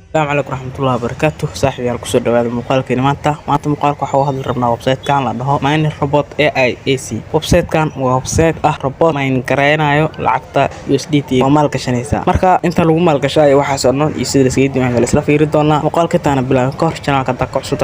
السلام عليكم ورحمة الله وبركاته. صاحبي يا كسر دواد مقالك مانتا مقالك waxaa hadal rabnaa website kan la dhaho Mine Robot AI AC. website kan waa website robot mine gareynayo lacagta USDT oo maal gashanaysa. Marka inta lagu maal gashay waxa soo iyo sida iska diiwaan isla fiiri doona maqaalka taana bilaan ka hor channelka dadka cusub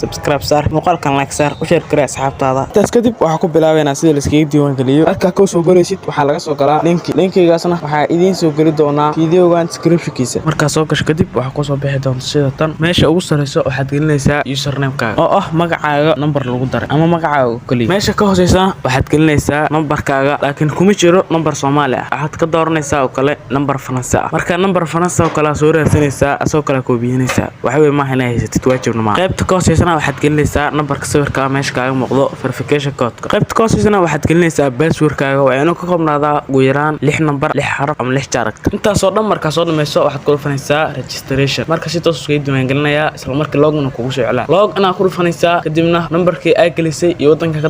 subscribe saar maqaalkan like saar u share kare asxaabtaada. Taas kadib waxa ku bilaabeena sida iska diiwaan galiyo. Marka ka soo galaysid waxa laga soo galaa linkigaasna waxa idin soo gali doona videogan description-kiisa. Marka soo gasho kadib waxa ku soo bixi doonto sida tan meesha ugu sareyso waxaad gelinaysaa username-kaaga oo magacaaga number lagu daray ama magacaaga kaliya. Meesha ka hooseysa waxaad gelinaysaa numberkaaga laakiin kuma jiro number Soomaali ah. Waxaad ka dooranaysaa oo kale number Faransa ah. Marka number Faransa oo kale soo raadsanaysaa asoo kale koobiyinaysaa. Waxa weey ma inay haysatid waajibna ma. Qaybta ka hooseysa waxaad gelinaysaa numberka sawirka meesha kaaga muuqdo verification code. Qaybta ka hooseysa waxaad gelinaysaa password-kaaga waa inuu ka koobnaada ugu yaraan 6 number 6 xaraf ama 6 character. Intaas oo dhan marka soo dhamayso waxaad ku dhufanaysaa registration. marka si toos uga diiwaan gelinaya isla markii login kugu soo celaa log ana ku dhufanaysaa kadibna numberkii ay gelisay iyo wadanka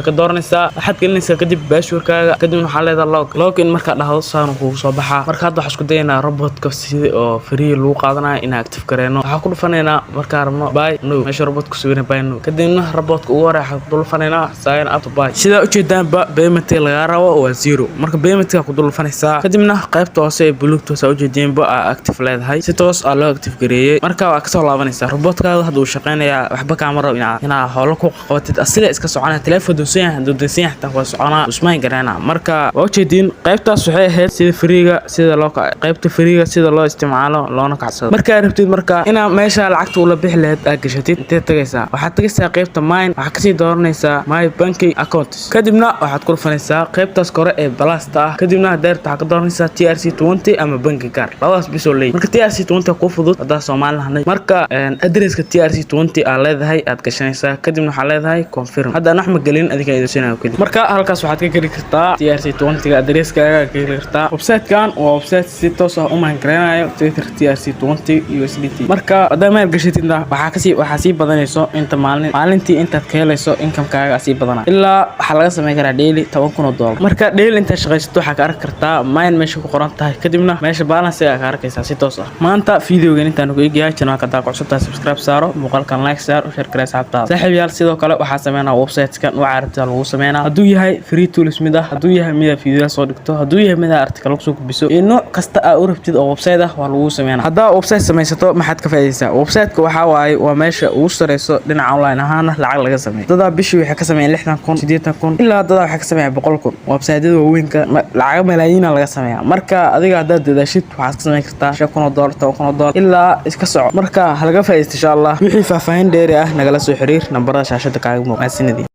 ka dooranaysaa waxaad gelinaysaa kadib password-kaaga kadibna waxa leedahay login marka dhahdo saan kugu soo baxaa. marka hadda waxa isku daynaa robot-ka sidii oo free lagu qaadanayo in active gareeno waxa ku dhufanayna marka rabno buy no meesha robot-ku soo buy no kadibna robot-ku ugu hore waxa ku dhufanayna sign up to buy. sida u jeedaan payment laga rabo waa 0 marka payment-ka ku dhufanaysaa kadibna qaybta hoose ee buluugta soo jeedeen active leedahay si toos ah loo active gareeyay. marka waa ka soo laabanaysaa robot-kaaga hadda uu shaqeynaya waxba ka maro ina hawlo ku qabatid asila iska soconaa telefoon doonsan xataa waa soconaa usmaan gareena. marka waa jeedin qaybtaas waxay ahayd sida freega sida loo qaybta freega sida loo isticmaalo loona kacsado. marka rabtid marka ina meesha lacagta uu la bixi lahayd aad gashatid intee tagaysaa waxaad tagaysaa qaybta mine waxa ka sii dooranaysaa my banking account kadibna waxaad ku dhufanaysaa qaybtaas kore ee balasta ah kadibna deerta waxa ka dooranaysaa TRC20 ama banking card labadaas bisoo leey. marka TRC20 ku fudud hada Soomaaliland marka addresska TRC20 aa leedahay aad gashanaysaa kadibna waxa leedahay confirm hadda aan ma galin adiga idinsanaayo kadib. marka halkaas waxaad ka gali kartaa TRC20 ga addresskaaga ka gali kartaa. website-kan waa website si toos ah u maangareeyo TRC20 USDT. marka hada ma gashatid waxa si badanayso inta maalintii intaad ka helayso income-kaaga si badana ilaa waxa laga sameyn karaa daily $10,000. marka daily inta shaqaysato waxa ka arki kartaa mine meesha ku qoran tahay kadibna meesha balance ka arkaysaa si toos ah. maanta videogan intaan ugu eegyahay channelka dadka cusub subscribe saaro muuqaalkan like saar u share kare asxaabtaada. saaxiibayaal sidoo kale waxa sameynaa website-kan oo carabta lagu sameeyna haduu yahay free tools mid ah haduu yahay mid video soo dhigto haduu yahay mid article lagu soo gudbiso inoo kasta aad u rabtid oo website ah waa lagu sameeyna. hadaa website samaysato maxaad ka faa'iideysaa website-ka waxa waaye waa meesha ugu sareyso dhinaca online ahaan lacag laga sameeyo. dad bishii waxa ka sameeyay 60,000 80,000 ilaa dad waxa ka sameeyay 100,000. website-yada waaweynka lacag malaayiin laga sameeyaa. marka adiga hadaad dadaashid waxaad ka sameyn kartaa $5,000 $10,000 ilaa iska soco. marka halaga faa'iideysto insha Allah wixii faahfaahin dheeri ah nagala soo xiriir nambarada shaashada kaaga muuqda.